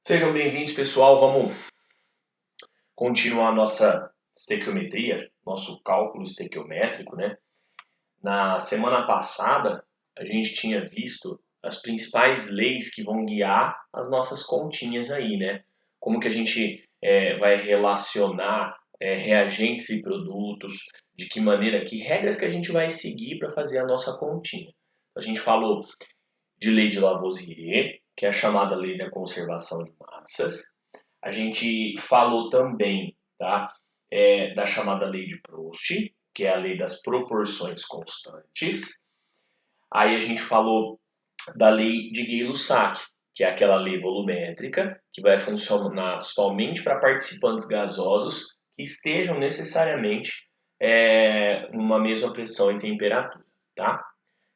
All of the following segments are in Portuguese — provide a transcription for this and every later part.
Sejam bem-vindos, pessoal. Vamos continuar a nossa estequiometria, nosso cálculo estequiométrico, né? Na semana passada, a gente tinha visto as principais leis que vão guiar as nossas continhas aí, né? Como que a gente vai relacionar reagentes e produtos, de que maneira, que regras que a gente vai seguir para fazer a nossa continha. A gente falou de lei de Lavoisier, que é a chamada lei da conservação de massas. A gente falou também, tá, da chamada lei de Proust, que é a lei das proporções constantes. Aí a gente falou da lei de Gay-Lussac, que é aquela lei volumétrica, que vai funcionar somente para participantes gasosos que estejam necessariamente numa mesma pressão e temperatura, tá?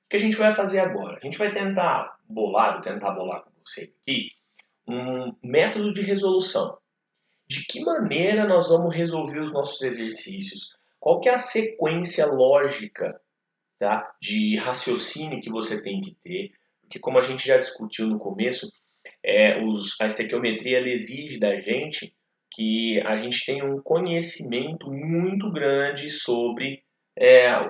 O que a gente vai fazer agora? A gente vai tentar bolar com você aqui um método de resolução. De que maneira nós vamos resolver os nossos exercícios? Qual que é a sequência lógica, tá, de raciocínio que você tem que ter? Porque como a gente já discutiu no começo, a estequiometria ela exige da gente que a gente tenha um conhecimento muito grande sobre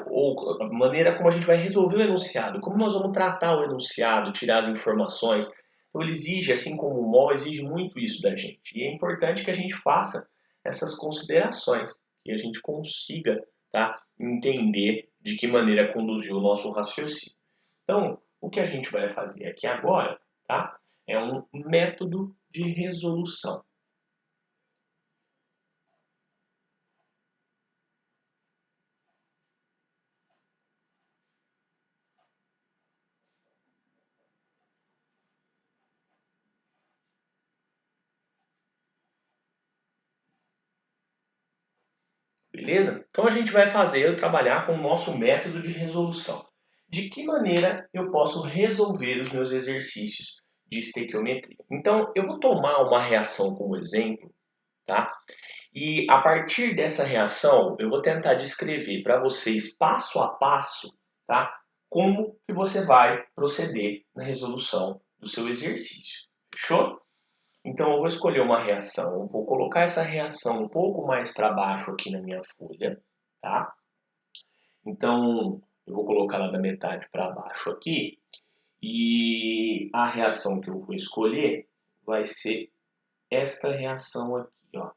ou a maneira como a gente vai resolver o enunciado, como nós vamos tratar o enunciado, tirar as informações. Então ele exige, assim como o MOL, exige muito isso da gente. E é importante que a gente faça essas considerações, que a gente consiga, tá, entender de que maneira conduzir o nosso raciocínio. Então, o que a gente vai fazer aqui agora, tá, é um método de resolução. Beleza? Então a gente vai trabalhar com o nosso método de resolução. De que maneira eu posso resolver os meus exercícios de estequiometria? Então eu vou tomar uma reação como exemplo, tá? E a partir dessa reação eu vou tentar descrever para vocês passo a passo, tá? Como que você vai proceder na resolução do seu exercício. Fechou? Então eu vou escolher uma reação, vou colocar essa reação um pouco mais para baixo aqui na minha folha, tá? Então eu vou colocar ela da metade para baixo aqui e a reação que eu vou escolher vai ser esta reação aqui, ó.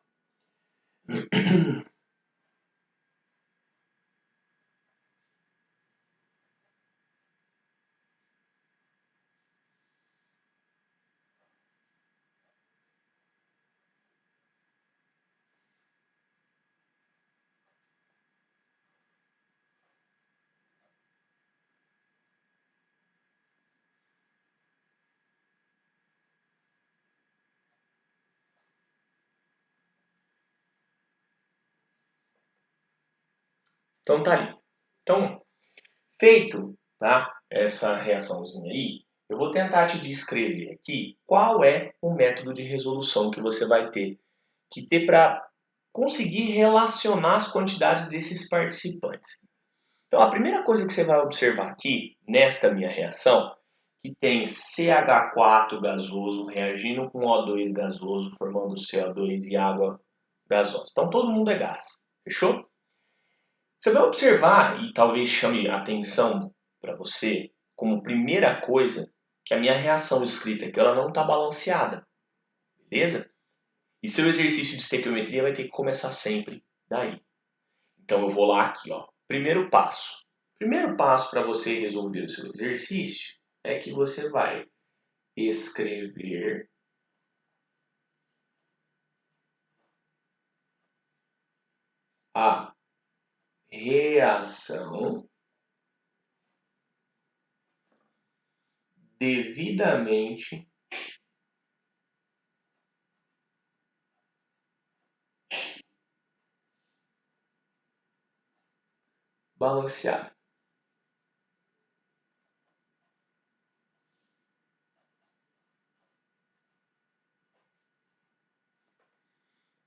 Então tá ali. Então, feito, tá? Essa reaçãozinha aí, eu vou tentar te descrever aqui qual é o método de resolução que você vai ter que ter para conseguir relacionar as quantidades desses participantes. Então, a primeira coisa que você vai observar aqui, nesta minha reação, que tem CH4 gasoso reagindo com O2 gasoso, formando CO2 e água gasosa. Então, todo mundo é gás. Fechou? Você vai observar, e talvez chame atenção para você, como primeira coisa, que a minha reação escrita aqui ela não está balanceada. Beleza? E seu exercício de estequiometria vai ter que começar sempre daí. Então eu vou lá aqui, ó. Primeiro passo. Primeiro passo para você resolver o seu exercício é que você vai escrever a reação devidamente balanceada.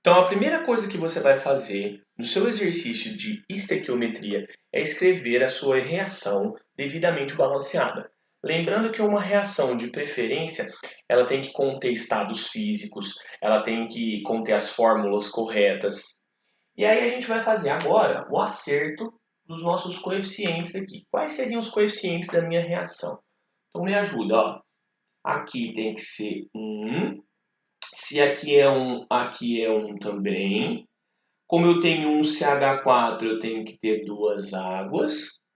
Então, a primeira coisa que você vai fazer no seu exercício de estequiometria é escrever a sua reação devidamente balanceada. Lembrando que uma reação de preferência, ela tem que conter estados físicos, ela tem que conter as fórmulas corretas. E aí a gente vai fazer agora o acerto dos nossos coeficientes aqui. Quais seriam os coeficientes da minha reação? Então me ajuda, ó. Aqui tem que ser 1. Se aqui é 1, aqui é 1 também. Como eu tenho um CH4, eu tenho que ter duas águas.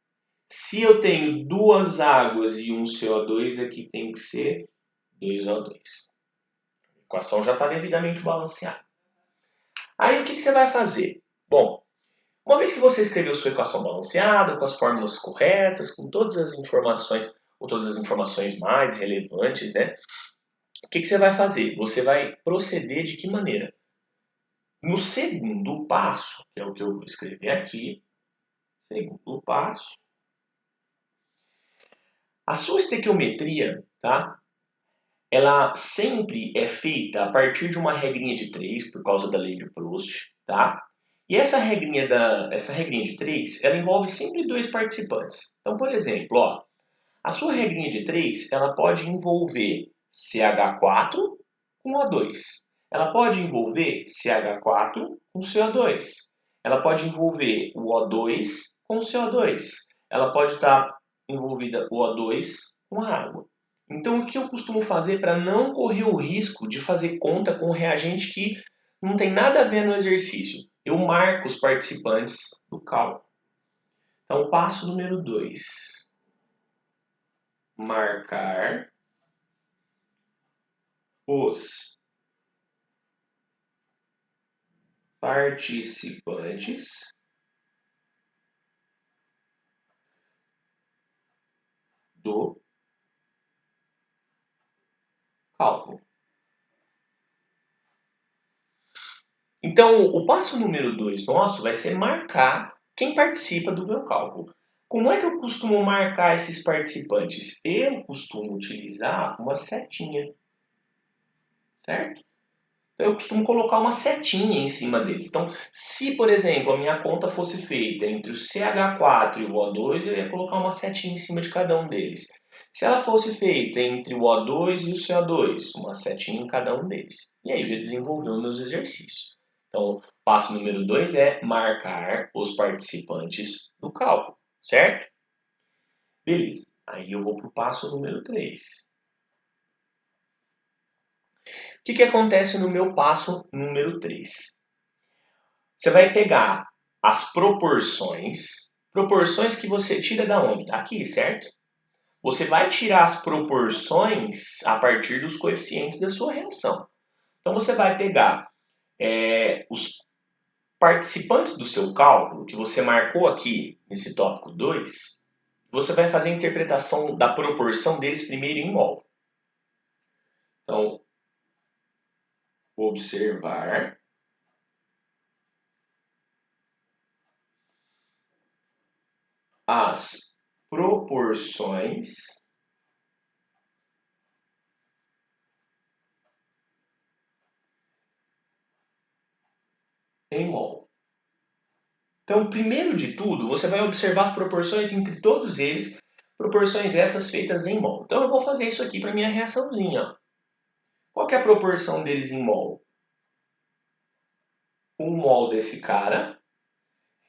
Se eu tenho duas águas e um CO2, aqui tem que ser 2O2. A equação já está devidamente balanceada. Aí o que você vai fazer? Bom, uma vez que você escreveu sua equação balanceada, com as fórmulas corretas, com todas as informações mais relevantes, né? O que você vai fazer? Você vai proceder de que maneira? No segundo passo, que é o que eu vou escrever aqui, segundo passo, a sua estequiometria, tá? Ela sempre é feita a partir de uma regrinha de 3, por causa da lei de Proust, tá? E essa regrinha de 3, ela envolve sempre dois participantes. Então, por exemplo, ó, a sua regrinha de 3, ela pode envolver CH4 com O2. Ela pode envolver CH4 com CO2. Ela pode envolver o O2 com o CO2. Ela pode estar envolvida o O2 com a água. Então, o que eu costumo fazer para não correr o risco de fazer conta com um reagente que não tem nada a ver no exercício? Eu marco os participantes do cálculo. Então, passo número 2. Marcar os participantes do cálculo. Então, o passo número 2 nosso vai ser marcar quem participa do meu cálculo. Como é que eu costumo marcar esses participantes? Eu costumo utilizar uma setinha, certo? Eu costumo colocar uma setinha em cima deles. Então, se, por exemplo, a minha conta fosse feita entre o CH4 e o O2, eu ia colocar uma setinha em cima de cada um deles. Se ela fosse feita entre o O2 e o CO2, uma setinha em cada um deles. E aí eu ia desenvolver os meus exercícios. Então, passo número 2 é marcar os participantes do cálculo, certo? Beleza. Aí eu vou para o passo número 3. O que acontece no meu passo número 3? Você vai pegar as proporções que você tira da onde? Daqui, certo? Você vai tirar as proporções a partir dos coeficientes da sua reação. Então você vai pegar os participantes do seu cálculo, que você marcou aqui nesse tópico 2, você vai fazer a interpretação da proporção deles primeiro em mol. Então, observar as proporções em mol. Então, primeiro de tudo, você vai observar as proporções entre todos eles, proporções essas feitas em mol. Então, eu vou fazer isso aqui para minha reaçãozinha. Qual que é a proporção deles em mol? 1 mol desse cara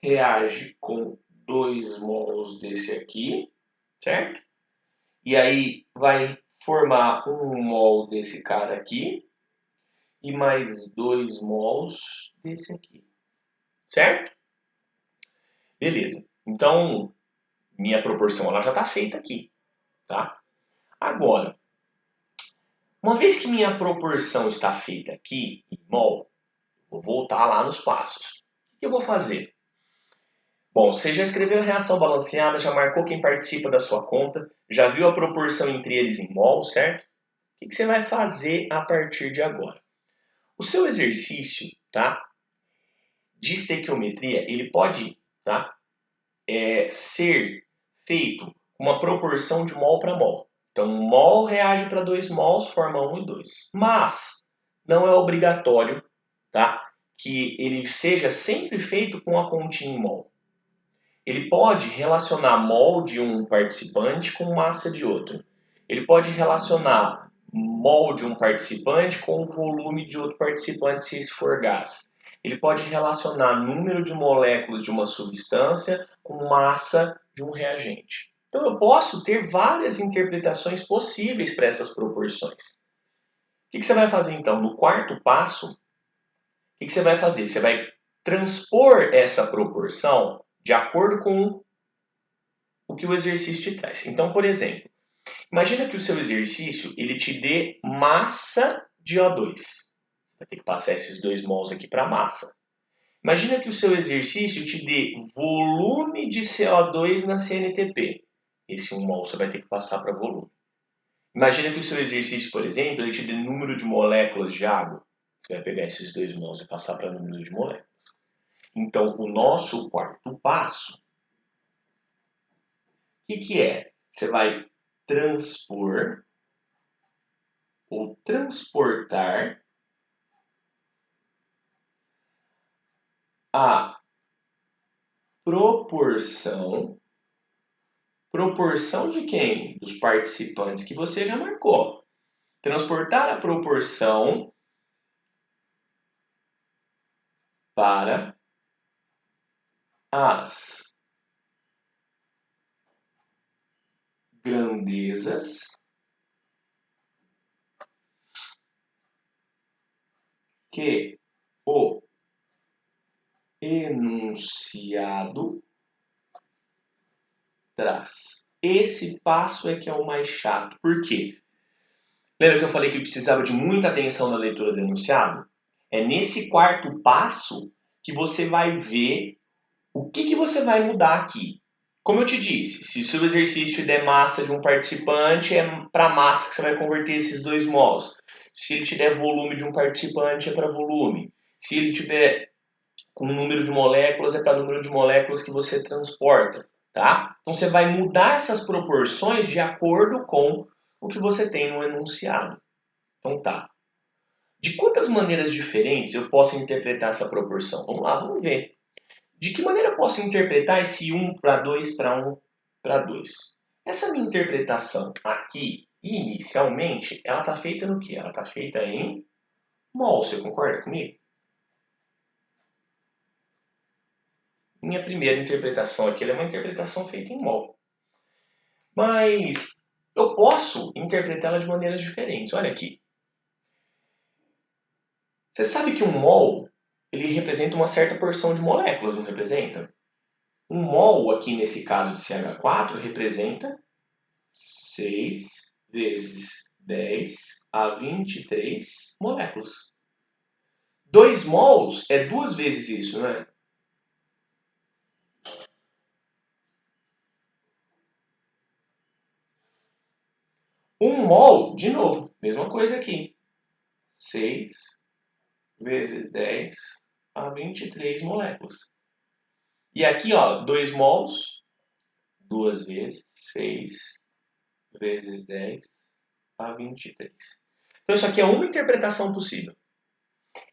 reage com 2 mols desse aqui, certo? E aí vai formar 1 mol desse cara aqui e mais 2 mols desse aqui, certo? Beleza. Então, minha proporção ela já está feita aqui, tá? Agora, uma vez que minha proporção está feita aqui em mol, vou voltar lá nos passos. O que eu vou fazer? Bom, você já escreveu a reação balanceada, já marcou quem participa da sua conta, já viu a proporção entre eles em mol, certo? O que você vai fazer a partir de agora? O seu exercício, tá, de estequiometria, ele pode, tá, ser feito com uma proporção de mol para mol. Então, 1 mol reage para 2 mols, forma 1 e 2. Mas não é obrigatório, tá, que ele seja sempre feito com a continha em mol. Ele pode relacionar mol de um participante com massa de outro. Ele pode relacionar mol de um participante com o volume de outro participante, se esse for gás. Ele pode relacionar número de moléculas de uma substância com massa de um reagente. Então eu posso ter várias interpretações possíveis para essas proporções. O que você vai fazer então? No quarto passo, o que você vai fazer? Você vai transpor essa proporção de acordo com o que o exercício te traz. Então, por exemplo, imagina que o seu exercício ele te dê massa de O2. Vai ter que passar esses 2 mols aqui para massa. Imagina que o seu exercício te dê volume de CO2 na CNTP. Esse 1 mol você vai ter que passar para volume. Imagina que o seu exercício, por exemplo, ele te dê número de moléculas de água. Você vai pegar esses 2 mols e passar para número de moléculas. Então, o nosso quarto passo, o que é? Você vai transpor ou transportar a proporção de quem? Dos participantes que você já marcou. Transportar a proporção para as grandezas que o enunciado traz. Esse passo é que é o mais chato. Por quê? Lembra que eu falei que precisava de muita atenção na leitura do enunciado? É nesse quarto passo que você vai ver o que você vai mudar aqui. Como eu te disse, se o seu exercício te der massa de um participante, é para a massa que você vai converter esses 2 mols. Se ele te der volume de um participante, é para volume. Se ele tiver com número de moléculas, é para número de moléculas que você transporta. Tá? Então você vai mudar essas proporções de acordo com o que você tem no enunciado. Então tá. De quantas maneiras diferentes eu posso interpretar essa proporção? Vamos lá, vamos ver. De que maneira eu posso interpretar esse 1 para 2 para 1 para 2? Essa minha interpretação aqui, inicialmente, ela está feita no quê? Ela está feita em mol, você concorda comigo? Minha primeira interpretação aqui é uma interpretação feita em mol. Mas eu posso interpretá-la de maneiras diferentes. Olha aqui. Você sabe que um mol ele representa uma certa porção de moléculas, não representa? Um mol, aqui nesse caso de CH4, representa 6 vezes 10 a 23 moléculas. 2 mols é 2 vezes isso, né? Um mol, de novo, mesma coisa aqui. 6 vezes 10 a 23 moléculas. E aqui, ó, 2 mols, 2 vezes 6 vezes 10 a 23. Então isso aqui é uma interpretação possível.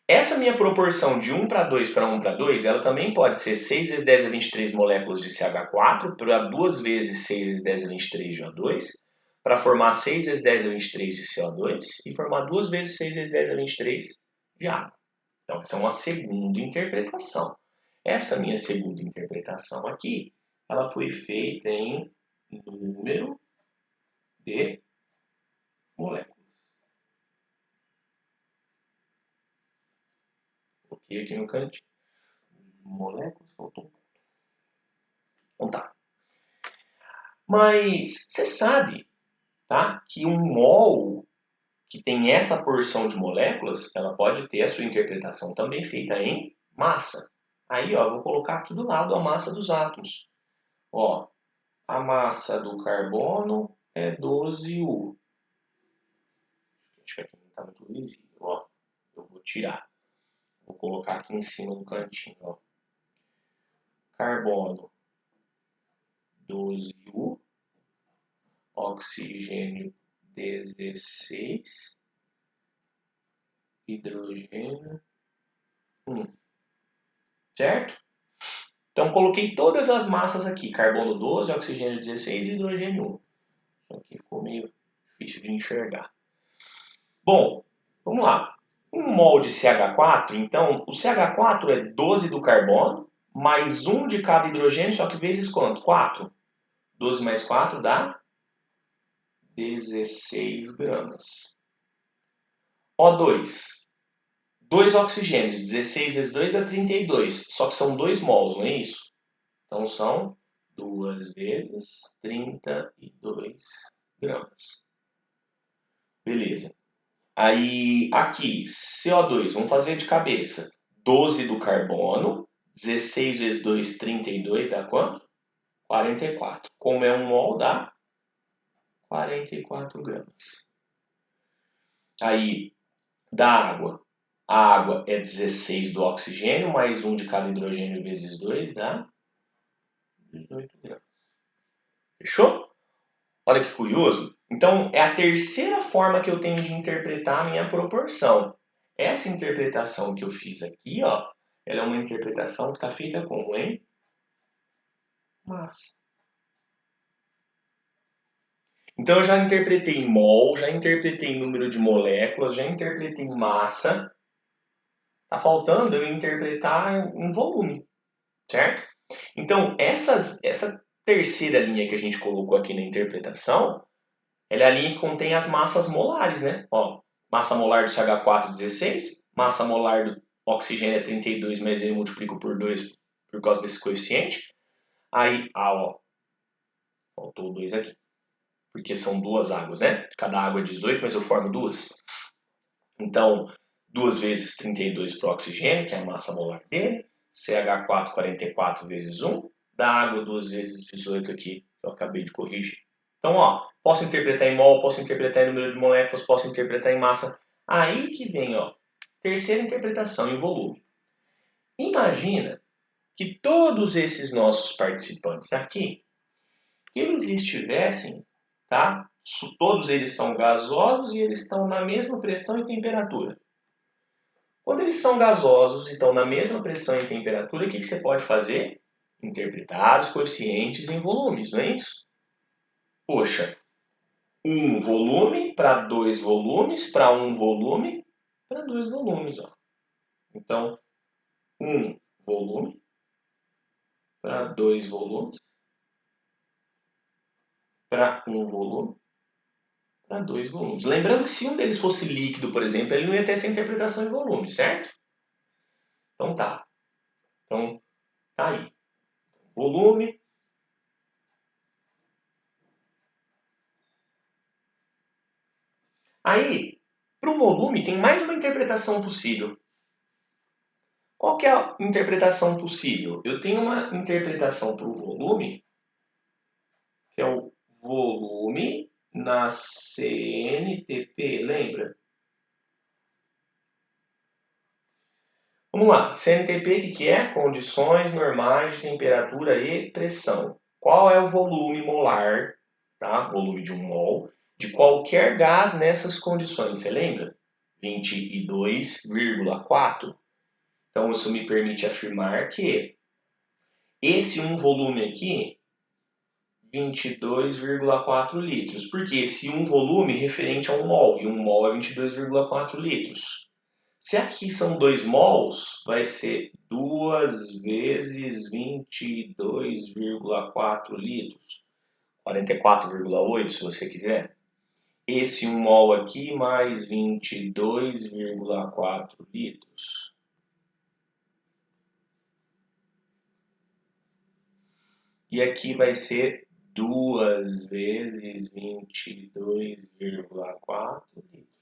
Essa minha proporção de 1 para 2 para 1 para 2, ela também pode ser 6 vezes 10 a 23 moléculas de CH4 para 2 vezes 6 vezes 10 a 23 de O2, para formar 6 vezes 10 a 23 de CO2 e formar 2 vezes 6 vezes 10 a 23 de água. Então, essa é uma segunda interpretação. Essa minha segunda interpretação aqui, ela foi feita em número de moléculas. Coloquei aqui no cantinho. Moléculas, faltou um ponto. Então tá. Mas você sabe, tá, que um mol que tem essa porção de moléculas, ela pode ter a sua interpretação também feita em massa. Aí, ó, vou colocar aqui do lado a massa dos átomos. Ó, a massa do carbono é 12U. Acho que aqui não está muito visível, ó. Eu vou tirar. Vou colocar aqui em cima do cantinho, ó. Carbono, 12U. Oxigênio, 16. Hidrogênio, 1. Certo? Então, coloquei todas as massas aqui, carbono 12, oxigênio 16 e hidrogênio 1. Isso aqui ficou meio difícil de enxergar. Bom, vamos lá. Um mol de CH4, então, o CH4 é 12 do carbono, mais 1 de cada hidrogênio, só que vezes quanto? 4. 12 mais 4 dá 16 gramas. O2, 2 oxigênios, 16 vezes 2 dá 32, só que são 2 mols, não é isso? Então são 2 vezes 32 gramas. Beleza. Aí, aqui, CO2, vamos fazer de cabeça. 12 do carbono, 16 vezes 2, 32, dá quanto? 44. Como é um mol, dá 44 gramas. Aí, da água. A água é 16 do oxigênio, mais 1 de cada hidrogênio vezes 2, dá 18 gramas. Fechou? Olha que curioso. Então, é a terceira forma que eu tenho de interpretar a minha proporção. Essa interpretação que eu fiz aqui, ó, ela é uma interpretação que está feita como, hein? Massa. Então, eu já interpretei em mol, já interpretei em número de moléculas, já interpretei em massa. Está faltando eu interpretar em volume, certo? Então, essa terceira linha que a gente colocou aqui na interpretação, ela é a linha que contém as massas molares, né? Ó, massa molar do CH4, 16. Massa molar do oxigênio é 32, mas eu multiplico por 2 por causa desse coeficiente. Aí, ó, faltou 2 aqui. Porque são duas águas, né? Cada água é 18, mas eu formo duas. Então, 2 vezes 32 para o oxigênio, que é a massa molar dele. CH4, 44 vezes 1. Da água, 2 vezes 18 aqui, que eu acabei de corrigir. Então, ó, posso interpretar em mol, posso interpretar em número de moléculas, posso interpretar em massa. Aí que vem, ó, terceira interpretação, em volume. Imagina que todos esses nossos participantes aqui, que eles estivessem, tá? Todos eles são gasosos e eles estão na mesma pressão e temperatura. Quando eles são gasosos e estão na mesma pressão e temperatura, o que você pode fazer? Interpretar os coeficientes em volumes, não é isso? Poxa, um volume para dois volumes, para um volume, para dois volumes. Ó. Então, um volume para dois volumes, para um volume, para dois volumes. Lembrando que se um deles fosse líquido, por exemplo, ele não ia ter essa interpretação em volume, certo? Então tá. Então, tá aí. Volume. Aí, para o volume, tem mais uma interpretação possível. Qual que é a interpretação possível? Eu tenho uma interpretação para o volume, que é o volume na CNTP, lembra? Vamos lá, CNTP o que é? Condições normais de temperatura e pressão. Qual é o volume molar, tá? Volume de um mol, de qualquer gás nessas condições, você lembra? 22,4. Então isso me permite afirmar que esse um volume aqui, 22,4 litros. Porque esse um volume é referente a um mol, e um mol é 22,4 litros. Se aqui são 2 mols, vai ser 2 vezes 22,4 litros. 44,8 se você quiser. Esse 1 mol aqui mais 22,4 litros. E aqui vai ser 2 vezes 22,4 litros.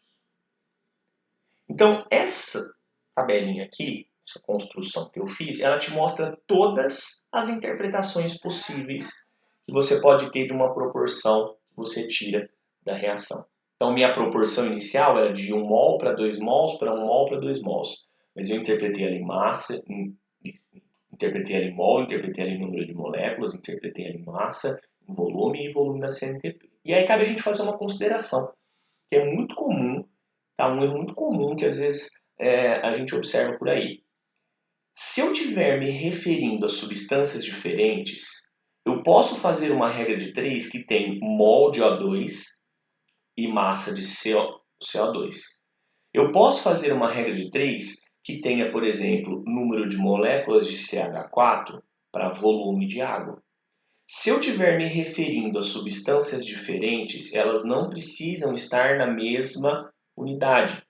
Então, essa tabelinha aqui, essa construção que eu fiz, ela te mostra todas as interpretações possíveis que você pode ter de uma proporção que você tira da reação. Então, minha proporção inicial era de 1 mol para 2 mols para 1 mol para 2 mols. Mas eu interpretei ela em massa, interpretei ela em mol, interpretei ela em número de moléculas, interpretei ela em massa, em volume e volume da CNTP. E aí cabe a gente fazer uma consideração, que é muito comum, tá? Um erro muito comum que às vezes a gente observa por aí. Se eu estiver me referindo a substâncias diferentes, eu posso fazer uma regra de 3 que tem mol de O2 e massa de CO2. Eu posso fazer uma regra de 3 que tenha, por exemplo, número de moléculas de CH4 para volume de água. Se eu estiver me referindo a substâncias diferentes, elas não precisam estar na mesma unidade.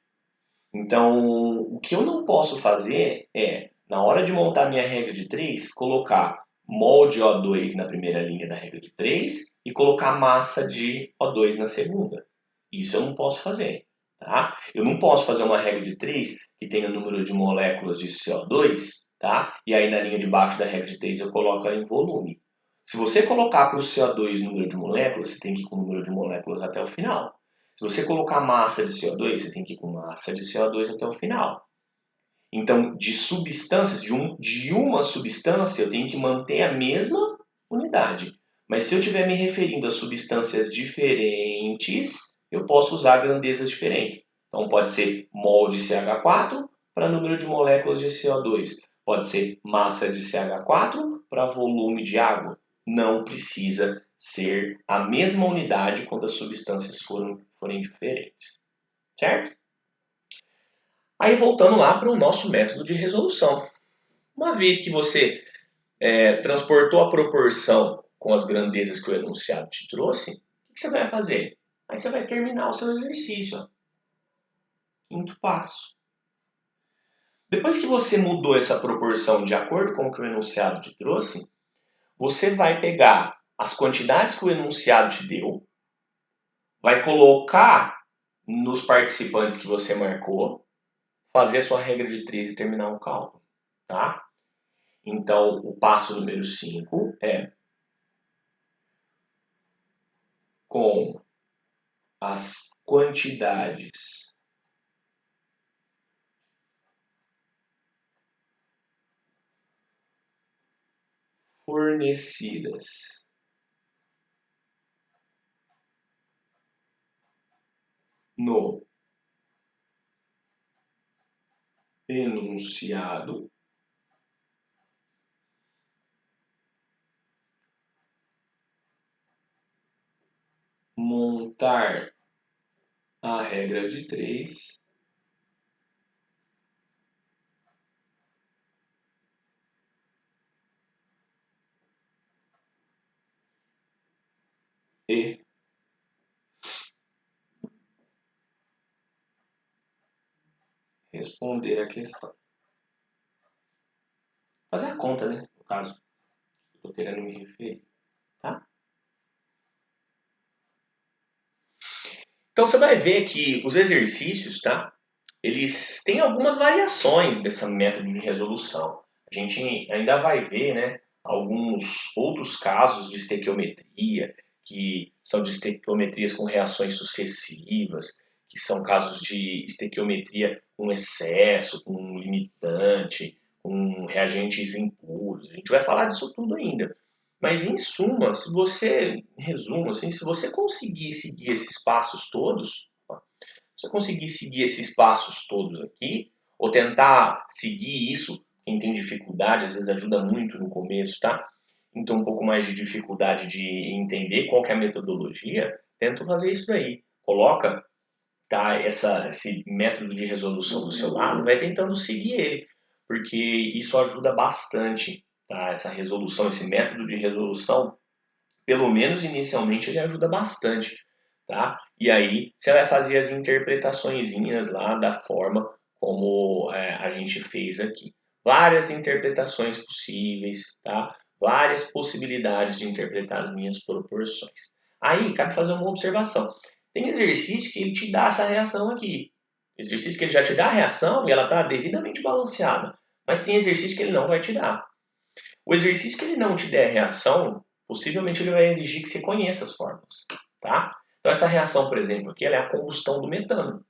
Então, o que eu não posso fazer é, na hora de montar minha regra de 3, colocar mol de O2 na primeira linha da regra de 3 e colocar massa de O2 na segunda. Isso eu não posso fazer. Tá? Eu não posso fazer uma regra de 3 que tenha número de moléculas de CO2, tá? E aí na linha de baixo da regra de 3 eu coloco ela em volume. Se você colocar para o CO2 número de moléculas, você tem que ir com o número de moléculas até o final. Se você colocar massa de CO2, você tem que ir com massa de CO2 até o final. Então, de substâncias, de uma substância, eu tenho que manter a mesma unidade. Mas se eu estiver me referindo a substâncias diferentes, eu posso usar grandezas diferentes. Então, pode ser mol de CH4 para número de moléculas de CO2. Pode ser massa de CH4 para volume de água. Não precisa ser a mesma unidade quando as substâncias forem diferentes. Certo? Aí voltando lá para o nosso método de resolução. Uma vez que você transportou a proporção com as grandezas que o enunciado te trouxe, o que você vai fazer? Aí você vai terminar o seu exercício. Ó. Quinto passo. Depois que você mudou essa proporção de acordo com o que o enunciado te trouxe, você vai pegar as quantidades que o enunciado te deu, vai colocar nos participantes que você marcou, fazer a sua regra de 3 e terminar o cálculo. Tá? Então, o passo número 5 é com as quantidades fornecidas no enunciado, montar a regra de 3 e responder a questão. Fazer a conta, né? No caso, estou querendo me referir, tá? Então você vai ver que os exercícios, tá? Eles têm algumas variações dessa método de resolução. A gente ainda vai ver, né, alguns outros casos de estequiometria, que são de estequiometrias com reações sucessivas, que são casos de estequiometria com excesso, com limitante, com reagentes impuros. A gente vai falar disso tudo ainda. Mas em suma, se você, em resumo, assim, se você conseguir seguir esses passos todos, se eu conseguir seguir esses passos todos aqui, ou tentar seguir isso, quem tem dificuldade, às vezes ajuda muito no começo, tá? Então, um pouco mais de dificuldade de entender qual que é a metodologia, tenta fazer isso daí. Coloca tá, esse método de resolução do seu lado e vai tentando seguir ele, porque isso ajuda bastante, tá? Essa resolução, esse método de resolução, pelo menos inicialmente, ele ajuda bastante, tá? E aí você vai fazer as interpretaçõezinhas lá da forma como a gente fez aqui. Várias interpretações possíveis, tá? Várias possibilidades de interpretar as minhas proporções. Aí cabe fazer uma observação. Tem exercício que ele te dá essa reação aqui. Exercício que ele já te dá a reação e ela está devidamente balanceada. Mas tem exercício que ele não vai te dar. O exercício que ele não te der reação, possivelmente ele vai exigir que você conheça as fórmulas, tá? Então essa reação, por exemplo, aqui, ela é a combustão do metano.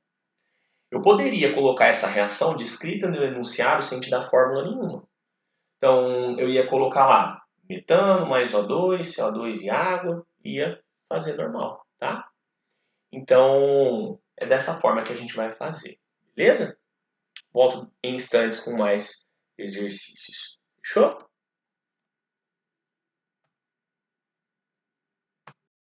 Eu poderia colocar essa reação descrita no enunciado sem te dar fórmula nenhuma. Então eu ia colocar lá metano mais O2, CO2 e água, ia fazer normal, tá? Então é dessa forma que a gente vai fazer, beleza? Volto em instantes com mais exercícios. Fechou?